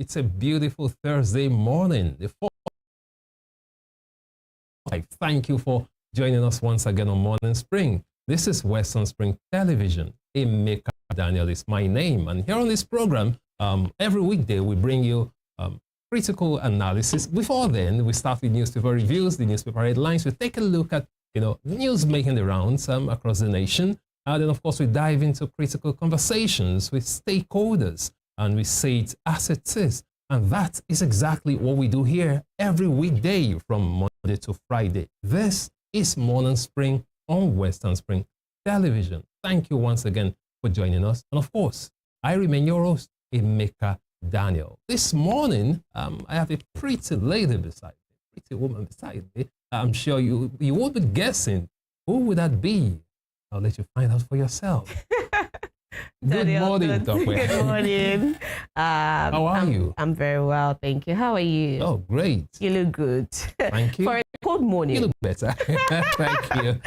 It's a beautiful Thursday morning. Thank you for joining us once again on Morning Spring. This is Western Spring Television. Emeka Daniel is my name. And here on this program, every weekday we bring you critical analysis. Before then, we start with newspaper reviews, the newspaper headlines. We take a look at news making the rounds across the nation. And then, of course, we dive into critical conversations with stakeholders. And we say it as it is. And that is exactly what we do here every weekday from Monday to Friday. This is Morning Spring on Western Spring Television. Thank you once again for joining us. And of course, I remain your host, Emeka Daniel. This morning, I have a pretty lady beside me, pretty woman beside me. I'm sure you won't be guessing who would that be. I'll let you find out for yourself. Good morning, Dr. Good morning. How are you? I'm very well, thank you. How are you? Oh, great. You look good. Thank you. For a cold morning. You look better. Thank you.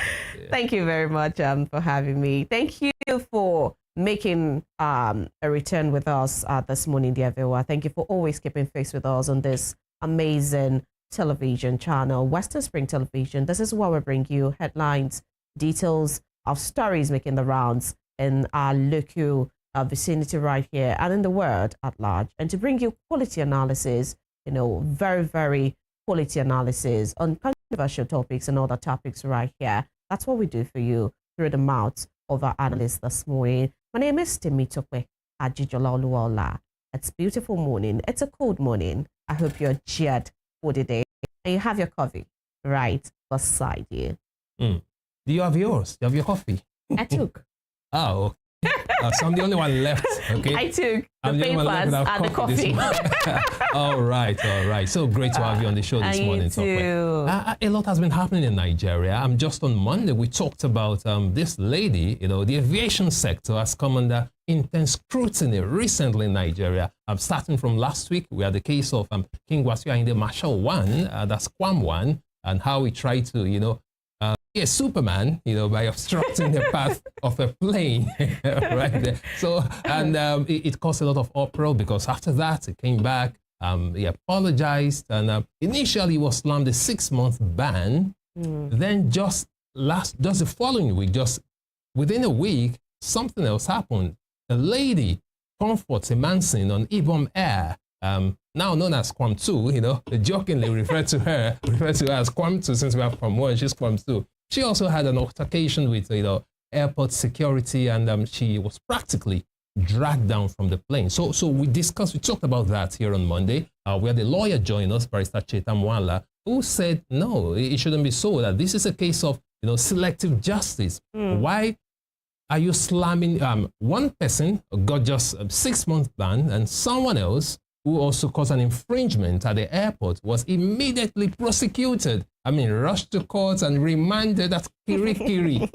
Thank you very much for having me. Thank you for making a return with us this morning, dear viewer. Thank you for always keeping face with us on this amazing television channel, Western Spring Television. This is where we bring you headlines, details of stories making the rounds in our local vicinity right here and in the world at large, and to bring you quality analysis, very, very quality analysis on controversial topics and other topics right here. That's what we do for you through the mouths of our analysts this morning. My name is Temitope Ajijola. It's a beautiful morning. It's a cold morning. I hope you're cheered for the day and you have your coffee right beside you. Do you have yours? Do you have your coffee? I took. Oh, so I'm the only one left, okay? I took the papers and the coffee. All right. So great to have you on the show this morning. A lot has been happening in Nigeria. Just on Monday, we talked about this lady, the aviation sector has come under intense scrutiny recently in Nigeria. Starting from last week, we had the case of King Wasiu Ayinde Marshal 1, that's Kwam 1, and how he tried to, a Superman, by obstructing the path of a plane right there. So, and it caused a lot of uproar because after that, he came back, he apologized, and initially he was slammed a 6-month ban. Then just the following week, just within a week, something else happened. A lady, Comfort Emansin on Ibom Air, now known as Kwam 2, jokingly referred to her as Kwam 2 since we have Kwam 1, she's Kwam 2. She also had an altercation with, airport security, and she was practically dragged down from the plane. So we talked about that here on Monday. We had a lawyer join us, Barrister Cheta Mwala, who said, no, it shouldn't be so, that this is a case of, selective justice. Why are you slamming, one person got just a 6-month ban, and someone else who also caused an infringement at the airport was immediately prosecuted. Rushed to court and remanded at Kirikiri.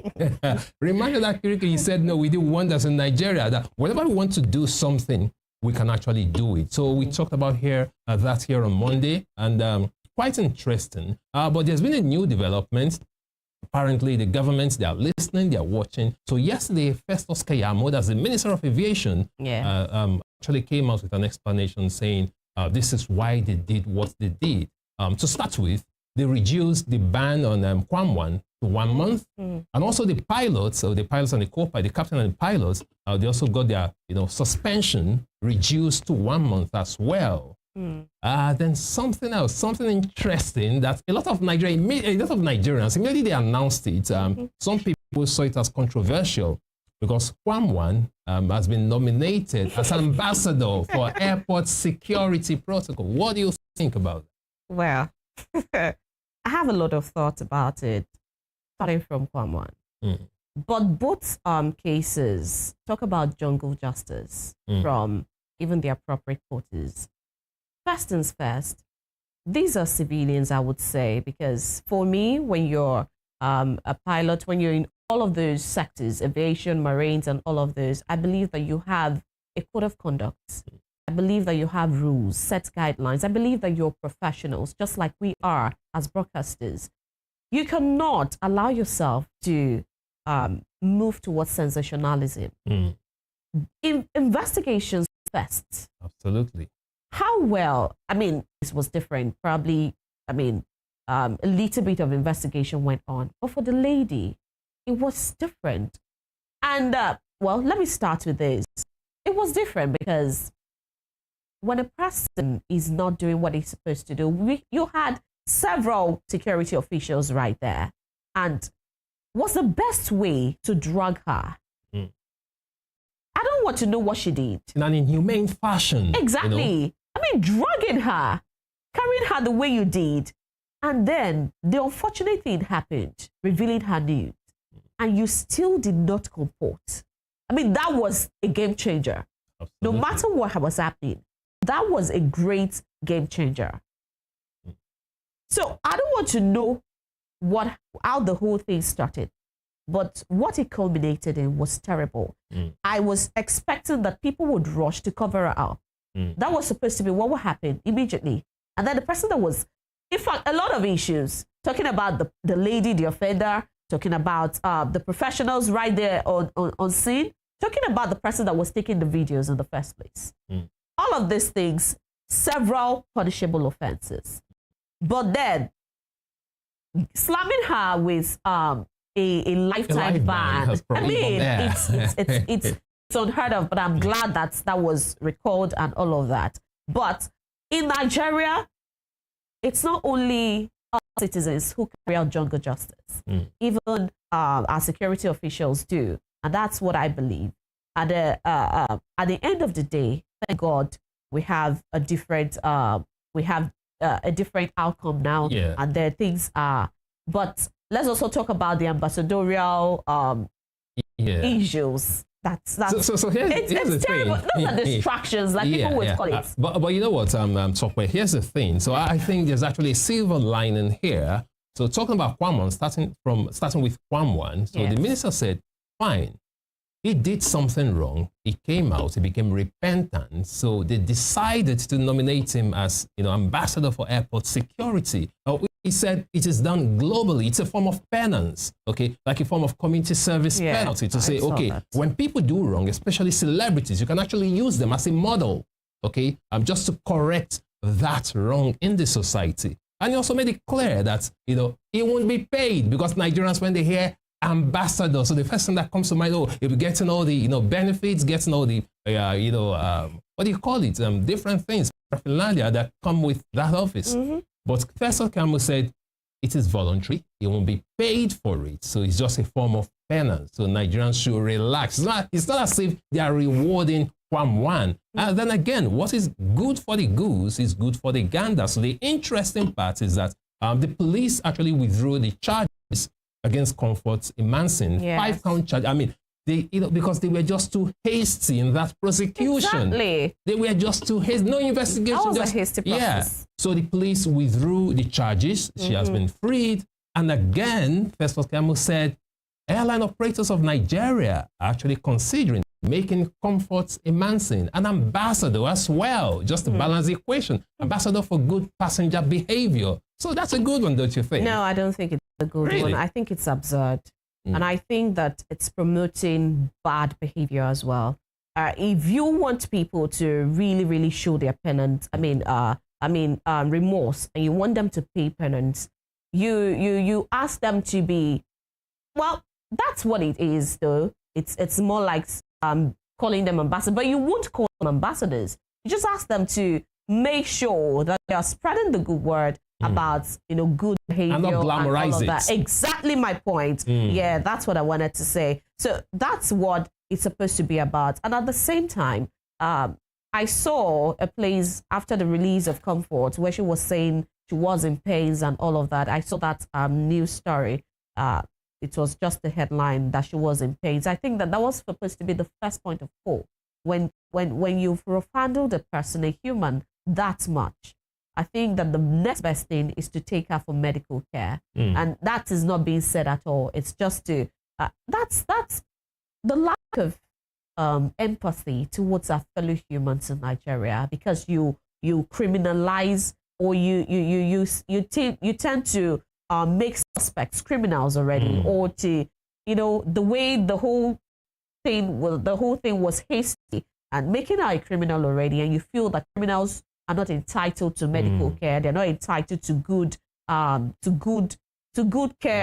He said, no, we do wonders in Nigeria, that whenever we want to do something, we can actually do it. So we talked about that here on Monday, and quite interesting. But there's been a new development. Apparently, the government, they are listening, they are watching. So yesterday, Festus Keyamo, that's the Minister of Aviation, actually came out with an explanation saying this is why they did what they did. To start with, they reduced the ban on Kwam 1 to 1 month. And also the pilots, so the pilots and the co-pilot, the captain and the pilots, they also got their suspension reduced to 1 month as well. Then something else, something interesting that a lot of Nigerians, immediately they announced it. Some people saw it as controversial because Kwam 1 has been nominated as an ambassador for airport security protocol. What do you think about that? Well, I have a lot of thoughts about it, starting from Kwam 1. But both cases talk about jungle justice from even the appropriate quarters. First things first, these are civilians, I would say, because for me, when you're a pilot, when you're in all of those sectors, aviation, marines, and all of those, I believe that you have a code of conduct. I believe that you have rules, set guidelines. I believe that you're professionals, just like we are as broadcasters. You cannot allow yourself to move towards sensationalism. Investigations first. Absolutely. how well, I mean, this was different. Probably, I mean, a little bit of investigation went on. But for the lady, it was different. And, well, let me start with this. It was different because when a person is not doing what he's supposed to do, you had several security officials right there. And what's the best way to drug her? I don't want to know what she did. In an inhumane fashion. Exactly. You know? I mean, drugging her, carrying her the way you did. And then the unfortunate thing happened, revealing her nude. And you still did not comport. I mean, that was a game changer. Absolutely. No matter what was happening, that was a great game changer. So I don't want to know how the whole thing started, but what it culminated in was terrible. I was expecting that people would rush to cover her up. That was supposed to be what would happen immediately. And then the person that was, in fact, a lot of issues, talking about the lady, the offender, talking about the professionals right there on scene, talking about the person that was taking the videos in the first place. All of these things, several punishable offenses. But then, slamming her with a lifetime ban, I mean, it's unheard of, but I'm glad that was recalled and all of that. But in Nigeria, it's not only our citizens who carry out jungle justice. Even our security officials do. And that's what I believe. At the end of the day, thank God, we have a different a different outcome now, and there things are. But let's also talk about the ambassadorial issues. So here's the terrible. thing. Those are distractions, like people would call it. But you know what, Tokwe, here's the thing. So I think there's actually a silver lining here. So talking about Kwamwan, starting with Kwamwan, so the minister said, fine, he did something wrong. He came out, he became repentant. So they decided to nominate him as, ambassador for airport security. He said it is done globally. It's a form of penance, okay? Like a form of community service penalty to say, okay, when people do wrong, especially celebrities, you can actually use them as a model, okay? Just to correct that wrong in the society. And he also made it clear that, he won't be paid because Nigerians, when they hear ambassador, so the first thing that comes to mind, he'll be getting all the, benefits, getting all the, what do you call it? Different things, paraphernalia that come with that office. But Professor Campbell said it is voluntary. He won't be paid for it. So it's just a form of penance. So Nigerians should relax. It's not as if they are rewarding Kwamwan. And then again, what is good for the goose is good for the gander. So the interesting part is that the police actually withdrew the charges against Comfort Emanson, 5-count charge. I mean, because they were just too hasty in that prosecution. Exactly. They were just too hasty. No investigation. That was a hasty process. So the police withdrew the charges. She has been freed. And again, Festus Kemu said, airline operators of Nigeria are actually considering making Comfort Emanson an ambassador as well, just to balance the equation. Ambassador for good passenger behavior. So that's a good one, don't you think? No, I don't think it's a good one. I think it's absurd. And I think that it's promoting bad behavior as well. If you want people to really, really show their penance, remorse, and you want them to pay penance, you ask them to be, well, that's what it is, though. It's more like calling them ambassadors, but you won't call them ambassadors. You just ask them to make sure that they are spreading the good word about good behavior and not glamorize and all of it. that. Exactly my point. Yeah, that's what I wanted to say. So that's what it's supposed to be about. And at the same time, I saw a place after the release of Comfort where she was saying she was in pains and all of that. I saw that news story. It was just the headline that she was in pains. I think that was supposed to be the first point of call. When you've handled a person, a human, that much, I think that the next best thing is to take her for medical care. And that is not being said at all. It's just to, that's the lack of empathy towards our fellow humans in Nigeria, because you criminalize, or you tend to make suspects criminals already, or to, the way the whole thing was hasty and making her a criminal already, and you feel that criminals are not entitled to medical care. They're not entitled to good care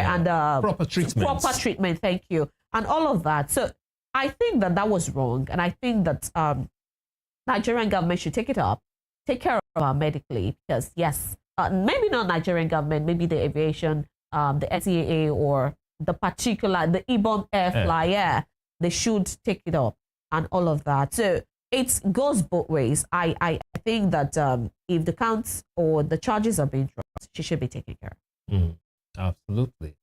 and proper treatment. Proper treatment. Thank you, and all of that. So I think that was wrong, and I think that Nigerian government should take it up, take care of her medically, because yes, maybe not Nigerian government, maybe the aviation, the SEAA, or the Ibom Air Flyer, they should take it up and all of that. So it goes both ways. I think that if the counts or the charges are being dropped, she should be taken care of. Absolutely.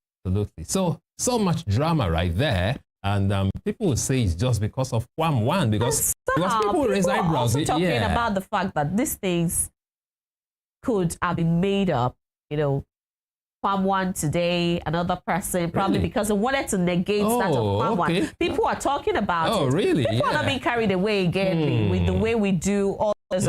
So much drama right there. And people will say it's just because of Kwam because people raise eyebrows. Also talking about the fact that these things could have been made up, Kwam today, another person, probably because they wanted to negate that of Kwam. People are talking about it. Oh, really? People are not being carried away again with the way we do all this,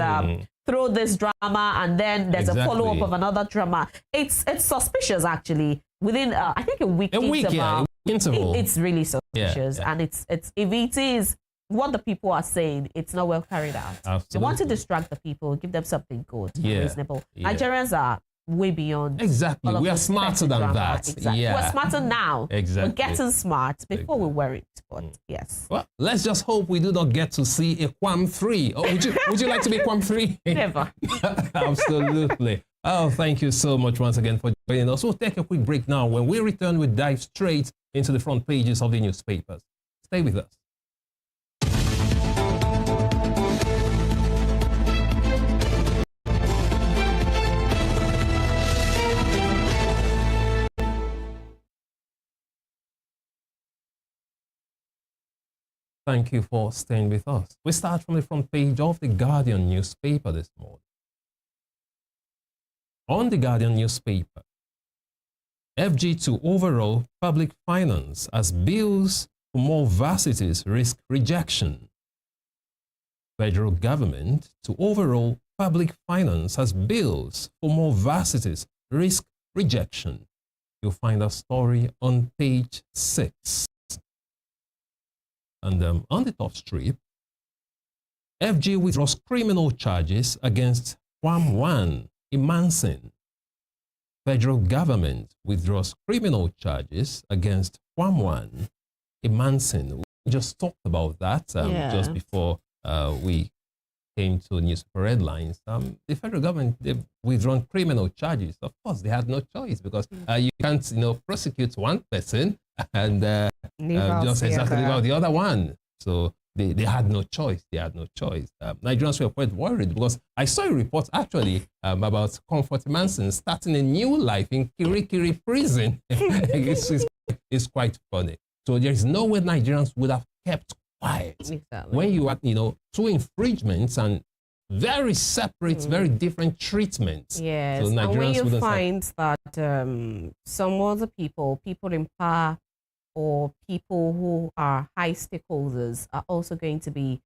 throw this drama and then there's a follow-up of another drama. It's suspicious, actually. Within, I think, a week interval. It's really suspicious. And it's if it is what the people are saying, it's not well carried out. Absolutely. They want to distract the people, give them something good, reasonable. Nigerians are way beyond. Exactly. We are smarter than that. Exactly. We're smarter now. Exactly. We're getting smart. Before we weren't. But yes. Well, let's just hope we do not get to see a Kwam 3. Oh, would you like to be Kwam 3? Never. Absolutely. Oh, thank you so much once again for joining us. We'll take a quick break now. When we return, we'll dive straight into the front pages of the newspapers. Stay with us. Thank you for staying with us. We start from the front page of the Guardian newspaper this morning. On the Guardian newspaper, FG to overall public finance as bills for more varsities risk rejection. Federal government to overall public finance as bills for more varsities risk rejection. You'll find a story on page 6. And on the top strip, FG withdraws criminal charges against Kwam Imansin. Federal government withdraws criminal charges against Kwam Imansin. We just talked about that just before we came to newspaper headlines. The federal government, they've withdrawn criminal charges. Of course, they had no choice because you can't, prosecute one person and just exactly about the other one. So they had no choice. Nigerians were quite worried because I saw a report actually about Comfort Manson starting a new life in Kirikiri prison. It's quite funny. So there is no way Nigerians would have kept quiet when you had, two infringements and very separate, very different treatments. Yes, so and when you find that some other people in power or people who are high stakeholders are also going to be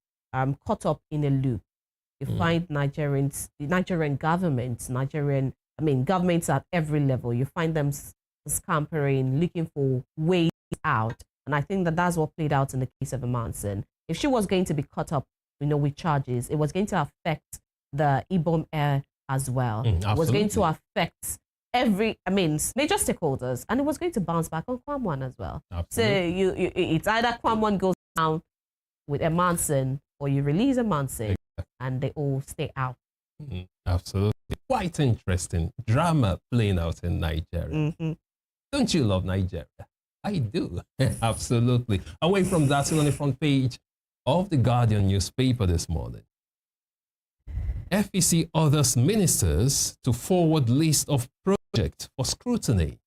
caught up in a loop. You find Nigerian governments, governments at every level, you find them scampering, looking for ways out. And I think that's what played out in the case of Imansin. If she was going to be caught up, with charges, it was going to affect the Ibom Air as well. It was going to affect major stakeholders, and it was going to bounce back on Kwam as well. Absolutely. So it's either Kwam goes down with Imansin or you release Imansin and they all stay out. Absolutely. Quite interesting drama playing out in Nigeria. Don't you love Nigeria? I do. Absolutely. Away from that, still on the front page of the Guardian newspaper this morning. FEC orders ministers to forward list of projects for scrutiny.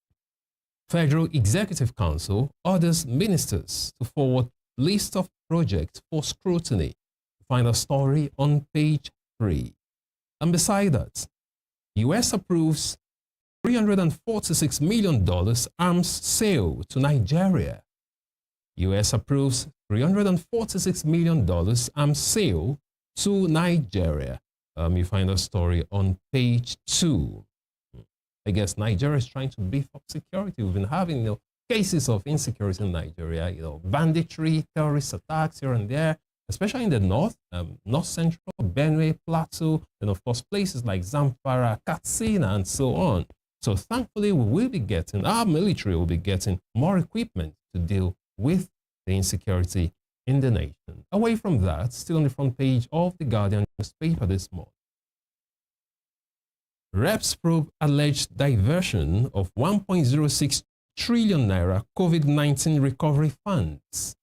Federal Executive Council orders ministers to forward list of projects for scrutiny. Find a story on page 3. And beside that, US approves $346 million arms sale to Nigeria. US approves $346 million arms sale to Nigeria. You find a story on page 2. I guess Nigeria is trying to beef up security. We've been having cases of insecurity in Nigeria, banditry, terrorist attacks here and there. especially in the north, north central, Benue, Plateau, and of course places like Zamfara, Katsina, and so on. So thankfully, we will be getting, our military will be getting more equipment to deal with the insecurity in the nation. Away from that, still on the front page of the Guardian newspaper this morning, Reps probe alleged diversion of 1.06 trillion naira COVID-19 recovery funds.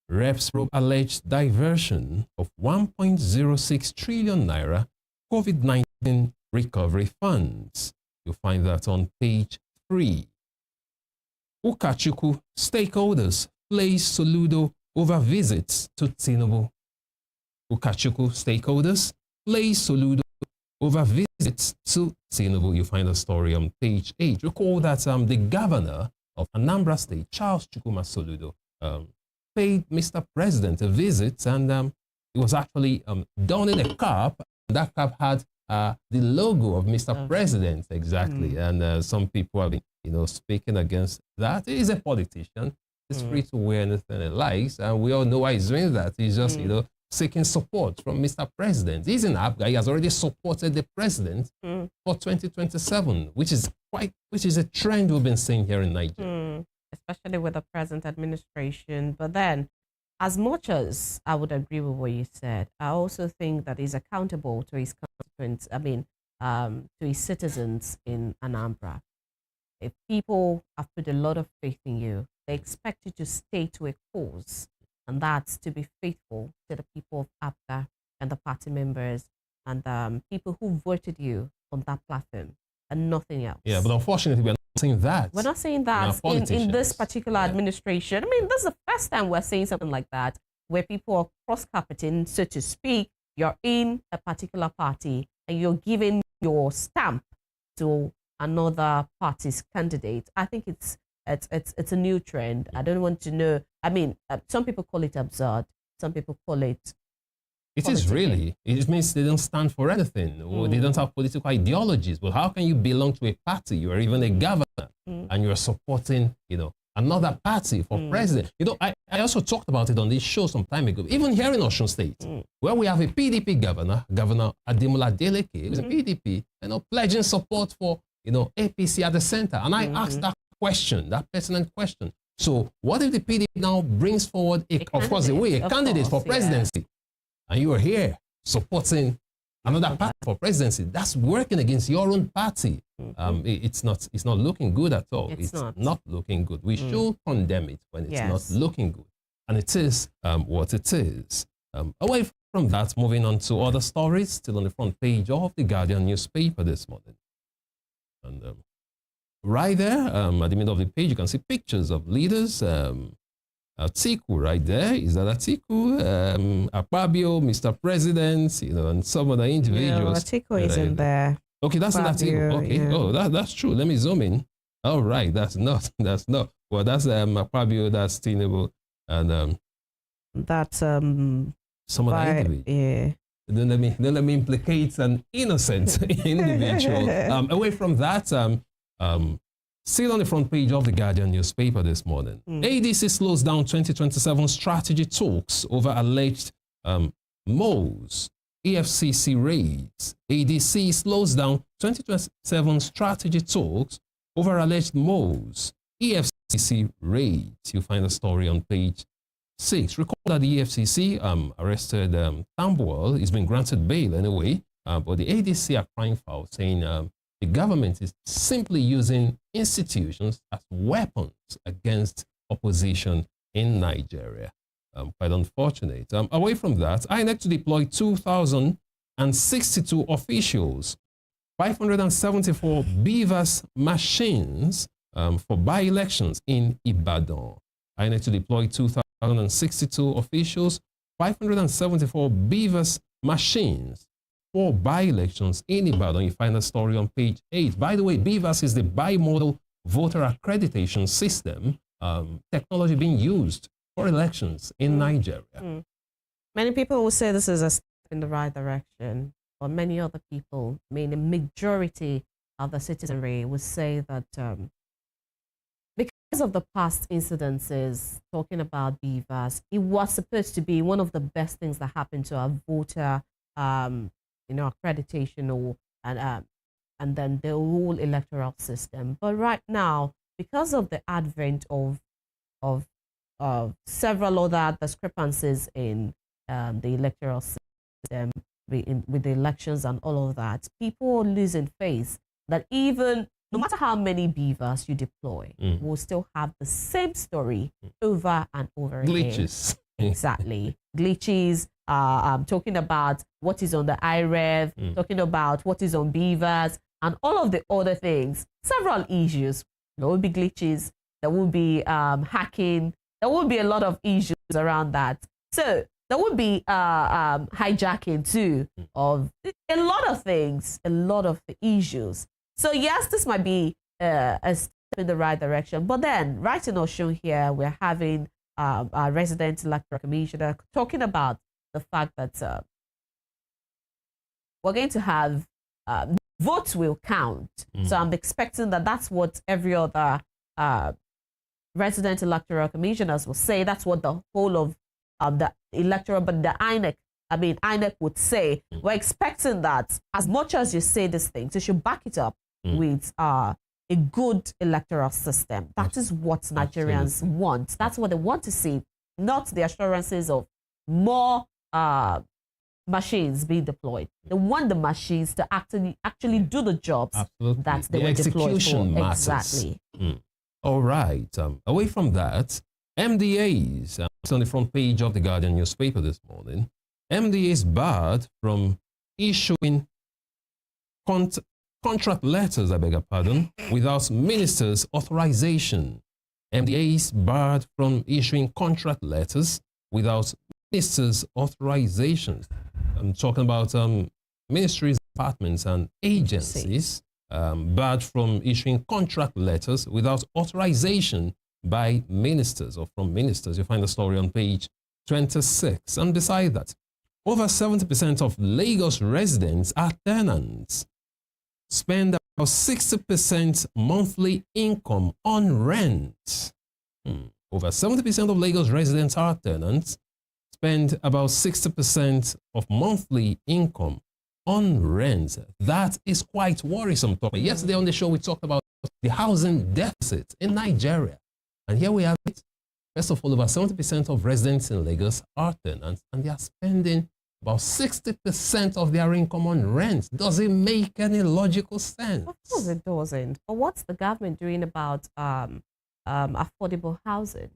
Reps probe alleged diversion of 1.06 trillion naira COVID-19 recovery funds. You'll find that on page 3. Ukachukwu stakeholders place Soludo over visits to Tinubu. Ukachukwu stakeholders place Soludo over visits to Tinubu. You find a story on page 8. Recall that the governor of Anambra State, Charles Chukwuma Soludo, paid Mr. President a visit, and it was actually done in a cap. That cap had the logo of Mr. President, exactly. And some people have been, speaking against that. He's a politician. He's free to wear anything he likes, and we all know why he's doing that. He's just, seeking support from Mr. President. He's an app guy. He has already supported the president for 2027, which is a trend we've been seeing here in Nigeria. Especially with the present administration. But then, as much as I would agree with what you said, I also think that he's accountable to his constituents, to his citizens in Anambra. If people have put a lot of faith in you, they expect you to stay to a cause. And that's to be faithful to the people of APGA and the party members and people who voted you on that platform and nothing else. Yeah, but unfortunately, we're not saying that. We're not saying that in this particular administration. I mean, this is the first time we're saying something like that, where people are cross-carpeting, so to speak. You're in a particular party and you're giving your stamp to another party's candidate. I think it's a new trend. I don't want to know. I mean, some people call it absurd. Some people call it. It is really. It means they don't stand for anything, or they don't have political ideologies. But how can you belong to a party? You are even a governor, and you are supporting, another party for president. I also talked about it on this show some time ago. Even here in Osun State, where we have a PDP governor, Governor Ademola Adeleke, who's a PDP, pledging support for APC at the center. And I asked that question, that pertinent question. So what if the PDP now brings forward, a candidate for presidency, and you are here supporting another party for presidency? That's working against your own party. It's not looking good at all. It's not looking good. We should condemn it when it's not looking good. And it is what it is. Away from that, moving on to other stories, still on the front page of the Guardian newspaper this morning. And right there, at the middle of the page, you can see pictures of leaders. Atiku right there. Is that Atiku? Akpabio, Mr. President, and some other individuals. No, Atiku isn't there. Okay, that's not Atiku. Okay, that's true. Let me zoom in. All right, that's not. Well, that's Akpabio, that's Tinubu, and that's some other individual. Yeah. Don't let me implicate an innocent individual. Away from that, still on the front page of the Guardian newspaper this morning. ADC slows down 2027 strategy talks over alleged moles. EFCC raids. ADC slows down 2027 strategy talks over alleged moles. EFCC raids. You find the story on page 6. Recall that the EFCC arrested Tambuwal. He's been granted bail anyway, but the ADC are crying foul, saying the government is simply using institutions as weapons against opposition in Nigeria. Quite unfortunate. Away from that, INEC to deploy 2,062 officials, 574 BVAS machines for by-elections in Ibadan. INEC to deploy 2,062 officials, 574 BVAS machines for by-elections in Ibadan. You find the story on page 8. By the way, BVAS is the bimodal voter accreditation system, technology being used for elections in Nigeria. Many people will say this is a step in the right direction, but many other people, I mean, the majority of the citizenry would say that because of the past incidences, talking about beavers, it was supposed to be one of the best things that happened to our voter, accreditation and then the whole electoral system. But right now, because of the advent of several other discrepancies in the electoral system, with the elections and all of that, people are losing faith that even no matter how many beavers you deploy, we'll still have the same story over and over again. Glitches. Exactly. Glitches. Talking about what is on the IREV, talking about what is on beavers, and all of the other things. Several issues. There will be glitches. There will be hacking. There will be a lot of issues around that. So there will be hijacking too of a lot of things, a lot of issues. So yes, this might be a step in the right direction. But then, right in Oshun here, we're having our resident electoral commissioner talking about the fact that we're going to have votes will count. So I'm expecting that that's what every other resident electoral commissioners will say. That's what the whole of the electoral, but the INEC would say. We're expecting that as much as you say these things, you should back it up with a good electoral system. That is what Nigerians want. That's what they want to see, not the assurances of more machines being deployed. They want the machines to actually do the jobs that they were deployed for. Matters. Exactly. All right. Away from that, MDAs, it's on the front page of the Guardian newspaper this morning. MDAs barred from issuing contract letters, I beg your pardon, without minister's authorization. MDAs barred from issuing contract letters without minister's authorizations. I'm talking about ministries, departments, and agencies barred from issuing contract letters without authorization by ministers or from ministers. You find the story on page 26. And beside that, over 70% of Lagos residents are tenants, spend about 60% monthly income on rent. Over 70% of Lagos residents are tenants, spend about 60% of monthly income on rent. That is quite worrisome. Yesterday on the show, we talked about the housing deficit in Nigeria. And here we have it. First of all, over 70% of residents in Lagos are tenants, and they are spending about 60% of their income on rent. Does it make any logical sense? Of course it doesn't. But what's the government doing about affordable housing?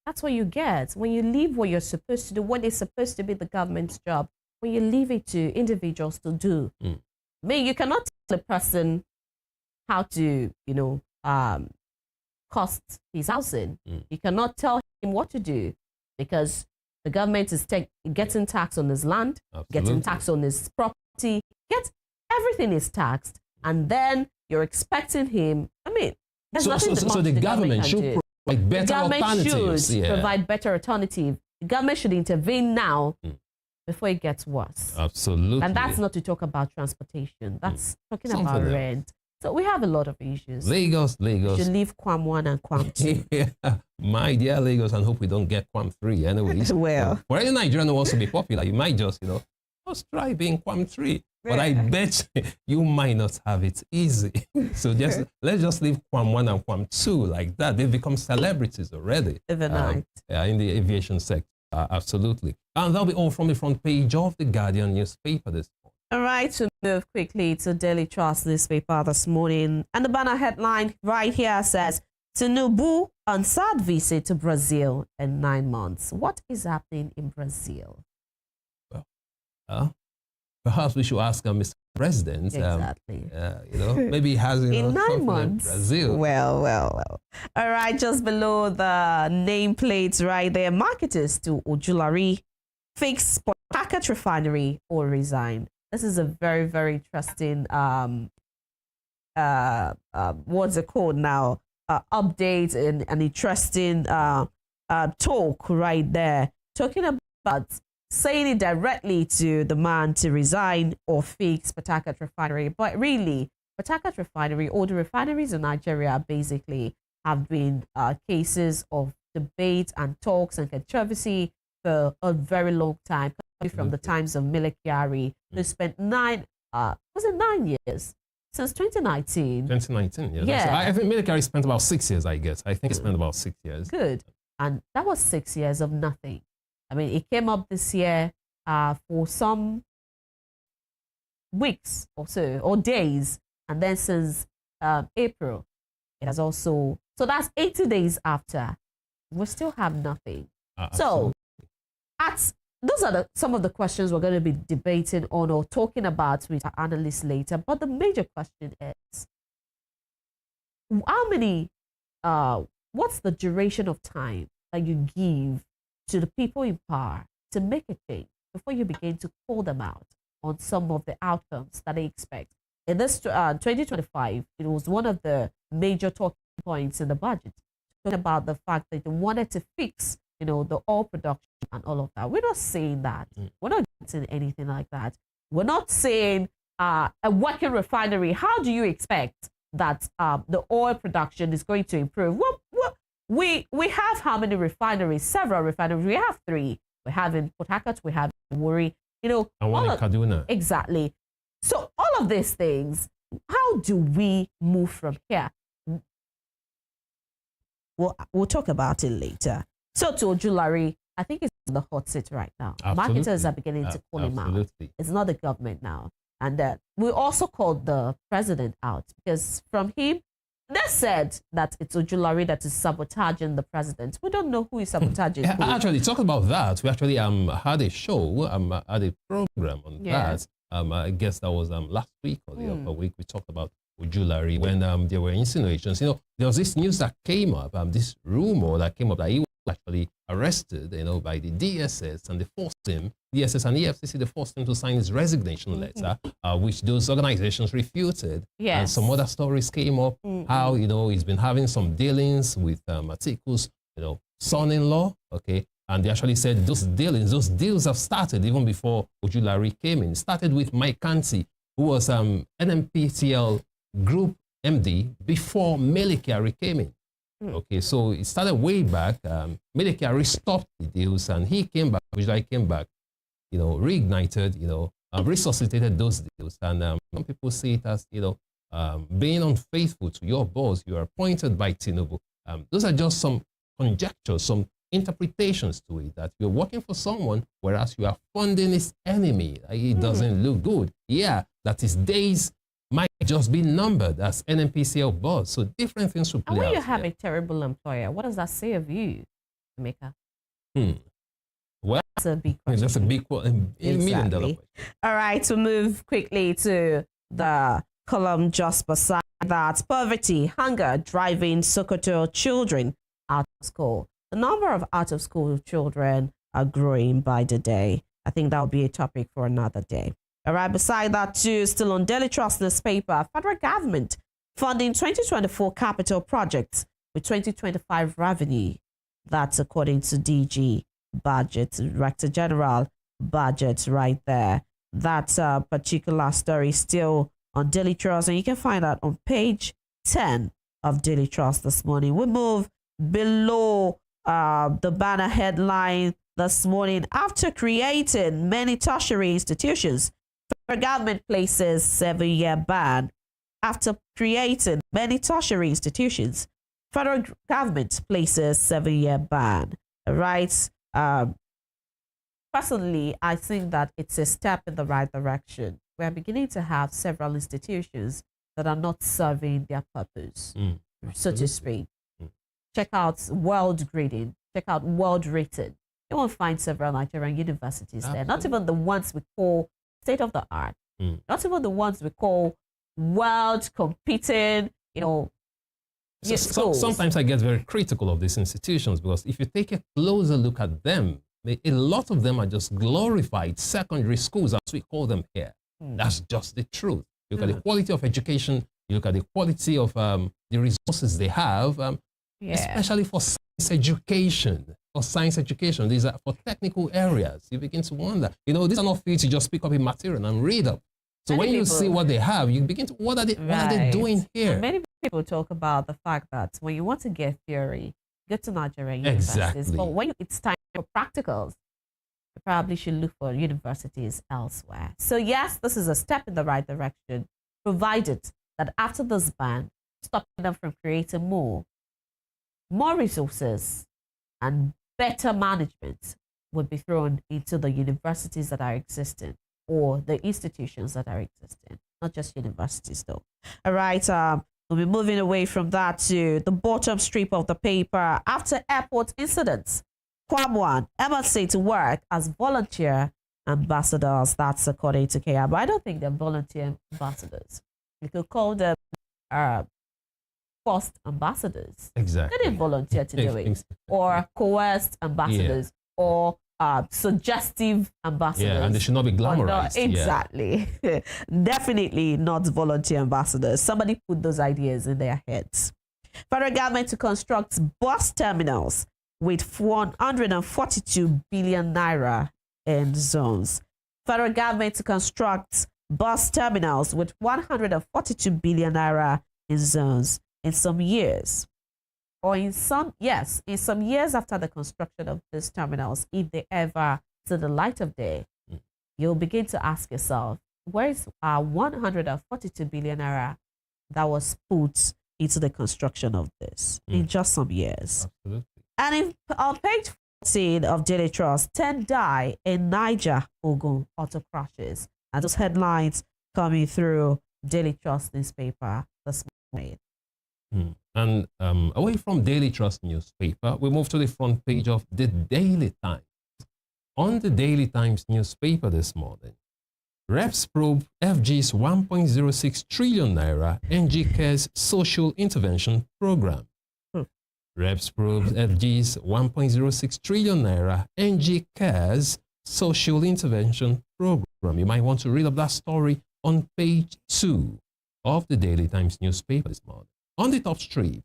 That's what you get when you leave what you're supposed to do, what is supposed to be the government's job, when you leave it to individuals to do. I mean, you cannot tell a person how to, cost his housing. You cannot tell him what to do because the government is getting tax on his land, getting tax on his property, everything is taxed, and then you're expecting him. I mean, there's nothing so the government should provide better alternatives. Should provide better alternative. The government should intervene now before it gets worse. Absolutely. And that's not to talk about transportation. That's talking about rent. So we have a lot of issues. Lagos. You should leave Quam 1 and Quam 2. My dear Lagos, and hope we don't get Quam 3 anyways. Well. For any Nigerian who wants to be popular, you might just try being Quam 3. But I bet you might not have it easy. So let's just leave Quam 1 and Quam 2 like that. They've become celebrities already. Overnight. In the aviation sector. Absolutely. And that'll be all from the front page of the Guardian newspaper this morning. All right, to move quickly to Daily Trust newspaper this morning. And the banner headline right here says, Tinubu on sad visit to Brazil in 9 months. What is happening in Brazil? Well, perhaps we should ask Mr. President. Exactly. Maybe he has in 9 months. In Brazil. Well. All right, just below the nameplates right there, marketers to Ojulari fix Port Harcourt refinery or resign. This is a very, very interesting what's it called now? Update and an interesting talk right there. Talking about saying it directly to the man to resign or fix Port Harcourt refinery. But really, Port Harcourt refinery, all the refineries in Nigeria are basically have been cases of debate and talks and controversy for a very long time, probably from the times of Mele Kyari, who spent 9 years? Since 2019. 2019, yeah. Yeah. I think Mele Kyari spent about 6 years, I guess. I think he spent about 6 years. Good. And that was 6 years of nothing. I mean, it came up this year for some weeks or so, or days. And then since April, it has also, so that's 80 days after. We still have nothing. So, those are some of the questions we're going to be debating on or talking about with our analysts later. But the major question is, what's the duration of time that you give to the people in power to make a change before you begin to call them out on some of the outcomes that they expect? In this 2025, it was one of the major talking points in the budget, talking about the fact that they wanted to fix, the oil production and all of that. We're not saying that. We're not saying anything like that. We're not saying a working refinery. How do you expect that the oil production is going to improve? Well, we have how many refineries? Several refineries. We have 3. We have in Port Harcourt, we have in Warri, and one in Kaduna. Exactly. So all of these things, how do we move from here? We'll talk about it later. So to Ojulari, I think it's the hot seat right now. Absolutely. Marketers are beginning to call him out. It's not the government now. And we also called the president out because from him, they said that it's Ojulari that is sabotaging the president. We don't know who is sabotaging who. Actually, talking about that, we actually had a show, had a program on that. I guess that was last week or the other week. We talked about Ojulari when there were insinuations. There was this news that came up, this rumor that came up that he was actually arrested, by the DSS, and they forced him, DSS and EFCC, they forced him to sign his resignation letter, which those organizations refuted. Yes. And some other stories came up, how, he's been having some dealings with Atiku's, son-in-law, okay? And they actually said those deals have started even before Ojulari came in. It started with Mike Kanti, who was NNPCL Group MD before Mele Kyari came in. Okay, so it started way back. Mele Kyari stopped the deals and he came back, Ojulari came back, reignited, resuscitated those deals. And some people see it as, being unfaithful to your boss. You are appointed by Tinubu. Those are just some conjectures, some interpretations to it, that you're working for someone, whereas you are funding his enemy. It doesn't look good. Yeah, that his days might just be numbered as NNPCL boss. So different things will play out. And when you have a terrible employer, what does that say of you, Emeka? Well, that's a big question. That's a big $1 million question. All right, to move quickly to the column just beside that. Poverty, hunger, driving Sokoto children out of school. The number of out-of-school children are growing by the day. I think that will be a topic for another day. All right, beside that too, still on Daily Trust newspaper, federal government funding 2024 capital projects with 2025 revenue. That's according to DG budget, Director General budget right there. That particular story still on Daily Trust, and you can find that on page 10 of Daily Trust this morning. We move below the banner headline this morning. After creating many tertiary institutions, federal government places 7-year ban. After creating many tertiary institutions, federal government places 7-year ban. Right? Personally, I think that it's a step in the right direction. We are beginning to have several institutions that are not serving their purpose, so to speak. Check out world grading, check out world rated. You won't find several Nigerian universities there, not even the ones we call state of the art, not even the ones we call world competing, schools. Sometimes I get very critical of these institutions because if you take a closer look at them, a lot of them are just glorified secondary schools, as we call them here. That's just the truth. You look at the quality of education, you look at the quality of the resources they have, especially for science education. These are for technical areas. You begin to wonder, these are not fields you just pick up a material and read up. So when you see what they have, you begin to, what are they doing here? And many people talk about the fact that when you want to get theory, go to Nigerian universities. But when it's time for practicals, you probably should look for universities elsewhere. So yes, this is a step in the right direction, provided that after this ban, stopping them from creating more resources and better management would be thrown into the universities that are existing or the institutions that are existing, not just universities though. All right, we'll be moving away from that to the bottom strip of the paper. After airport incidents, Kwamwan, Emerson to work as volunteer ambassadors. That's according to KM. But I don't think they're volunteer ambassadors. You could call them forced ambassadors. Exactly. They didn't volunteer to do it. Or coerced ambassadors. Or suggestive ambassadors. Yeah, and they should not be glamorized. Exactly. Definitely not volunteer ambassadors. Somebody put those ideas in their heads. Federal government to construct bus terminals with 142 billion naira in zones. Federal government to construct bus terminals with 142 billion naira in zones in some years. Or in some years after the construction of these terminals, if they ever see the light of day, you'll begin to ask yourself, where is our 142 billion naira that was put into the construction of this in just some years? Absolutely. And on page 14 of Daily Trust, 10 die in Niger Ogun auto crashes. And those headlines coming through Daily Trust newspaper this morning. And away from Daily Trust newspaper, we move to the front page of the Daily Times. On the Daily Times newspaper this morning, Reps probe FG's 1.06 trillion naira NG Cares social intervention program. Reps probe FG's 1.06 trillion naira NG Cares social intervention program. You might want to read up that story on page 2 of the Daily Times newspaper this morning. On the top strip,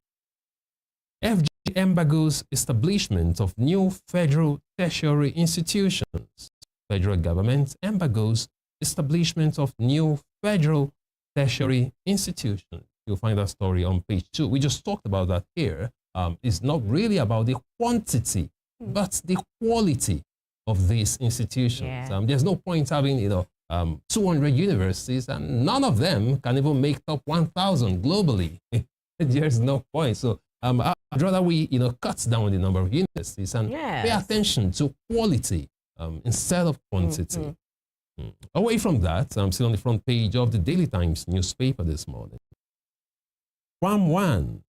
FG embargoes establishment of new federal tertiary institutions. Federal government embargoes establishment of new federal tertiary institutions. You'll find that story on page 2. We just talked about that here. It's not really about the quantity, but the quality of these institutions. Yeah. There's no point having, 200 universities and none of them can even make top 1,000 globally. There's no point. So I'd rather we, cut down the number of universities and pay attention to quality instead of quantity. Away from that, I'm still on the front page of the Daily Times newspaper this morning. Kwamwan,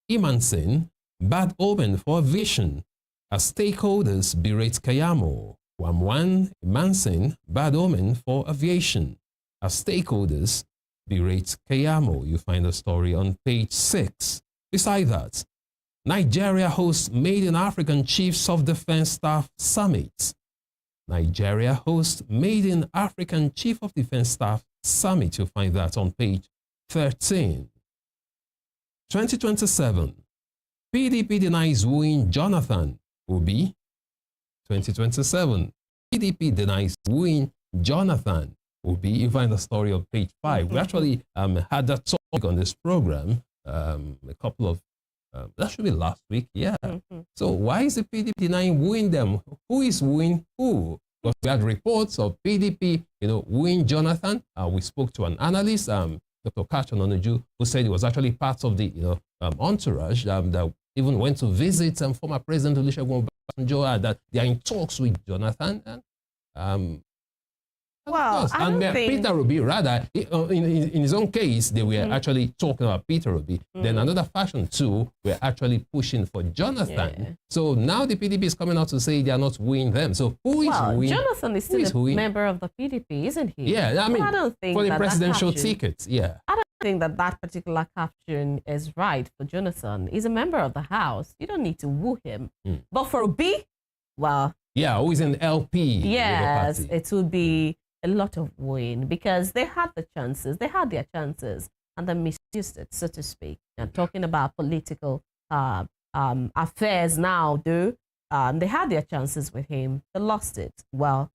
Imansin, bad omen for aviation as stakeholders berate Kayamo. Kwamwan, Imansin, bad omen for aviation as stakeholders berate Kayamo. You find the story on page 6. Beside that, Nigeria hosts Made in African Chiefs of Defense Staff Summit. Nigeria hosts Made in African Chief of Defense Staff Summit. You'll find that on page 13. 2027, PDP denies wooing Jonathan Obi. 2027, PDP denies wooing Jonathan Obi. You find the story on page 5. We actually had that topic on this program a couple of, that should be last week, So why is the PDP denying wooing them? Who is wooing who? Because we had reports of PDP, wooing Jonathan. We spoke to an analyst, Dr. Kachan Onuju, who said he was actually part of the, entourage that even went to visit former President Olusegun Obasanjo, that they are in talks with Jonathan. And, Peter Obi, rather, in his own case, they were actually talking about Peter Obi. Then another faction too were actually pushing for Jonathan. Yeah. So now the PDP is coming out to say they are not wooing them. So who is wooing? Jonathan is still a member of the PDP, isn't he? Yeah, I mean, I don't think for the presidential ticket. Yeah, I don't think that particular caption is right for Jonathan. He's a member of the House. You don't need to woo him. But for Obi, well, yeah, who is an LP? Yes, it would be a lot of wooing because they had their chances, and they misused it, so to speak. And talking about political affairs now, they had their chances with him, they lost it. Well,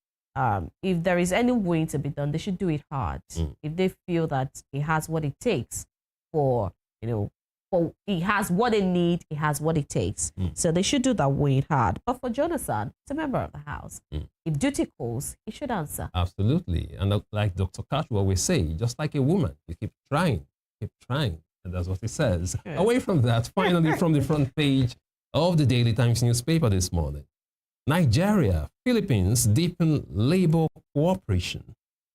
if there is any way to be done, they should do it hard. If they feel that it has what it takes for, it has what they need, it has what it takes. So they should do that way hard. But for Jonathan, it's a member of the House. If duty calls, he should answer. Absolutely. And like Dr. Kash always say, just like a woman, you keep trying. And that's what he says. Yeah. Away from that, finally from the front page of the Daily Times newspaper this morning. Nigeria, Philippines deepen labor cooperation,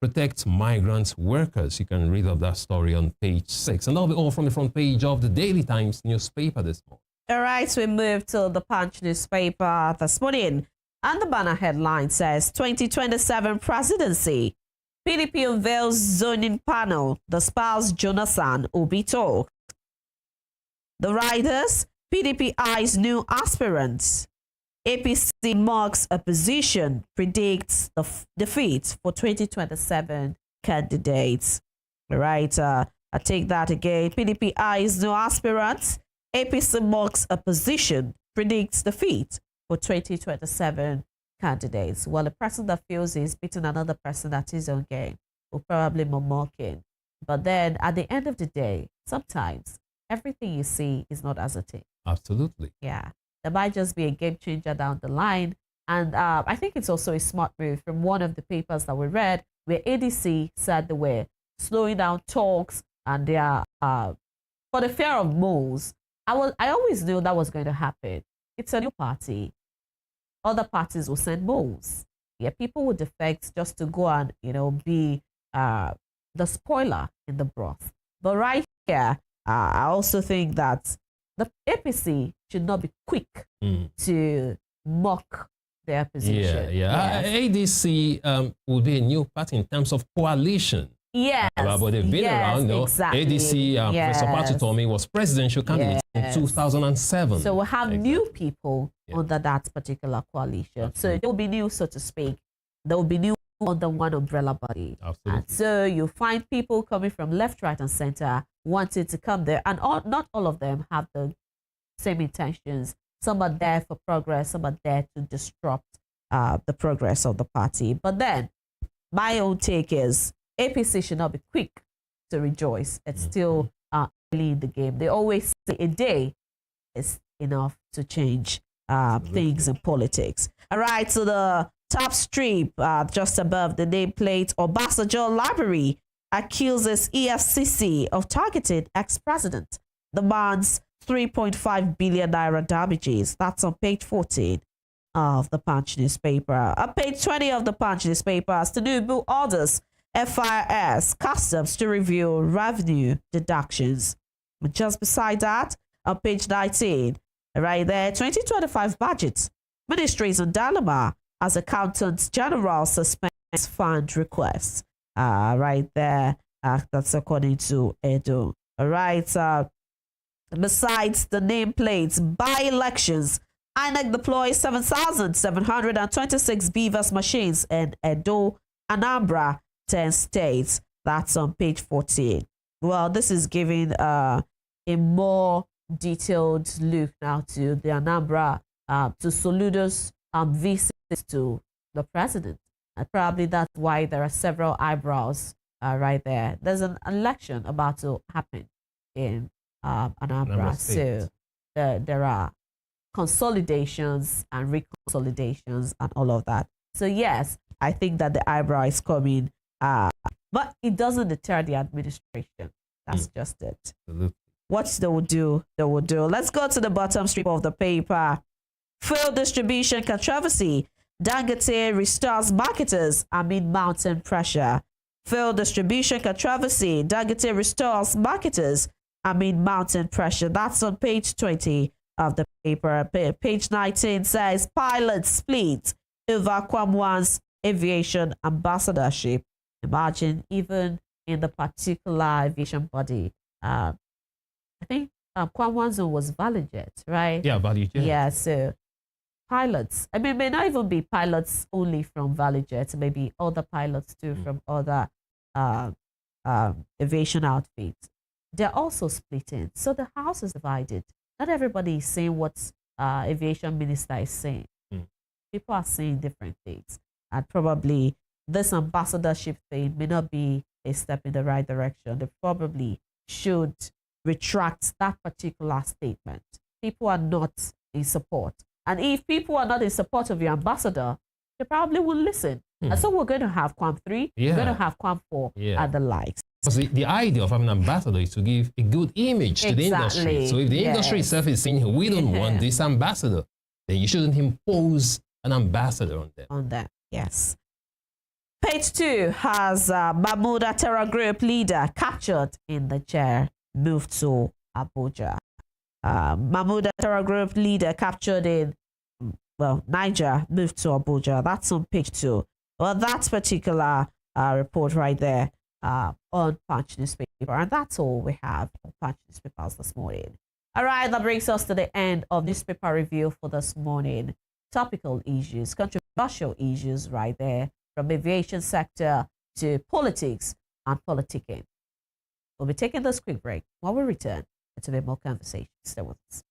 protect migrant workers. You can read of that story on page 6. And that'll be all from the front page of the Daily Times newspaper this morning. All right, we move to the Punch newspaper this morning. And the banner headline says, 2027 presidency. PDP unveils zoning panel. The spouse Jonathan Obi talk. The riders, PDP eyes new aspirants. APC marks opposition, predicts the defeat for 2027 candidates. All right, I take that again. PDP eyes new aspirants. APC marks opposition, predicts defeat for 2027 candidates. Well, a person that feels he's beating another person at his own game will probably be mocking. But then at the end of the day, sometimes everything you see is not as it is. Absolutely. Yeah. There might just be a game changer down the line. And I think it's also a smart move from one of the papers that we read where ADC said they were slowing down talks and they are, for the fear of moles. I always knew that was going to happen. It's a new party. Other parties will send moles. Yeah, people will defect just to go and, be the spoiler in the broth. But right here, I also think that the APC should not be quick to mock their position. Yeah. Yes. ADC will be a new party in terms of coalition. Yes. But they've been around. Exactly. ADC, Professor Patutomi was presidential candidate in 2007. So we'll have new people under that particular coalition. Absolutely. So there will be new, so to speak. There will be new under one umbrella body. Absolutely. And so you find people coming from left, right, and center wanting to come there. And not all of them have the same intentions. Some are there for progress. Some are there to disrupt the progress of the party. But then my own take is APC should not be quick to rejoice. It's still early in the game. They always say a day is enough to change things in politics. All right, so the top strip just above the nameplate, Obasanjo Library accuses EFCC of targeting ex-president, demands 3.5 billion naira damages. That's on page 14 of the Punch newspaper. On page 20 of the Punch newspaper, Tinubu orders FIS Customs to review revenue deductions. Just beside that, on page 19, right there, 2025 budget. Ministries on dilemma as Accountants General suspends fund requests. Right there, that's according to Edo. All right, besides the nameplates, by-elections, INEC deploys 7,726 BVAS machines in Edo, Anambra, 10 states. That's on page 14. Well, this is giving a more detailed look now to the Anambra, to Soludo's visits to the president. And probably that's why there are several eyebrows right there. There's an election about to happen in Anambra. So there are consolidations and reconsolidations and all of that. So yes, I think that the eyebrow is coming. But it doesn't deter the administration. That's just it. Absolutely. What they will do, they will do. Let's go to the bottom strip of the paper. Failed distribution controversy. Dangote restores marketers amid mounting pressure. Failed distribution controversy. Dangote restores marketers amid mounting pressure. That's on page 20 of the paper. Page 19 says pilots split over Kwamwan's aviation ambassadorship. Imagine, even in the particular aviation body, I think Kwamwan's was ValueJet, right? Yeah, ValueJet. Yeah, so pilots, I mean, may not even be pilots only from ValueJet, maybe other pilots too from other aviation outfits. They're also splitting. So the house is divided. Not everybody is saying what aviation minister is saying. People are saying different things. And probably this ambassadorship thing may not be a step in the right direction. They probably should retract that particular statement. People are not in support. And if people are not in support of your ambassador, they probably will listen. And so we're going to have Quam 3, we're going to have Quam 4 and the likes. Because the idea of having an ambassador is to give a good image to the industry. So if the industry itself is saying, we don't want this ambassador, then you shouldn't impose an ambassador on them. On them, yes. Page 2 has Mahmouda Terror Group leader captured in the chair, moved to Abuja. Mahmouda Terror Group leader captured in, Niger, moved to Abuja. That's on page 2. Well, that particular report right there on Punch newspaper. And that's all we have on Punch newspapers this morning. All right, that brings us to the end of newspaper review for this morning. Topical issues, controversial issues right there, from aviation sector to politics and politicking. We'll be taking this quick break. When we return, it's a bit more conversation. Stay with us.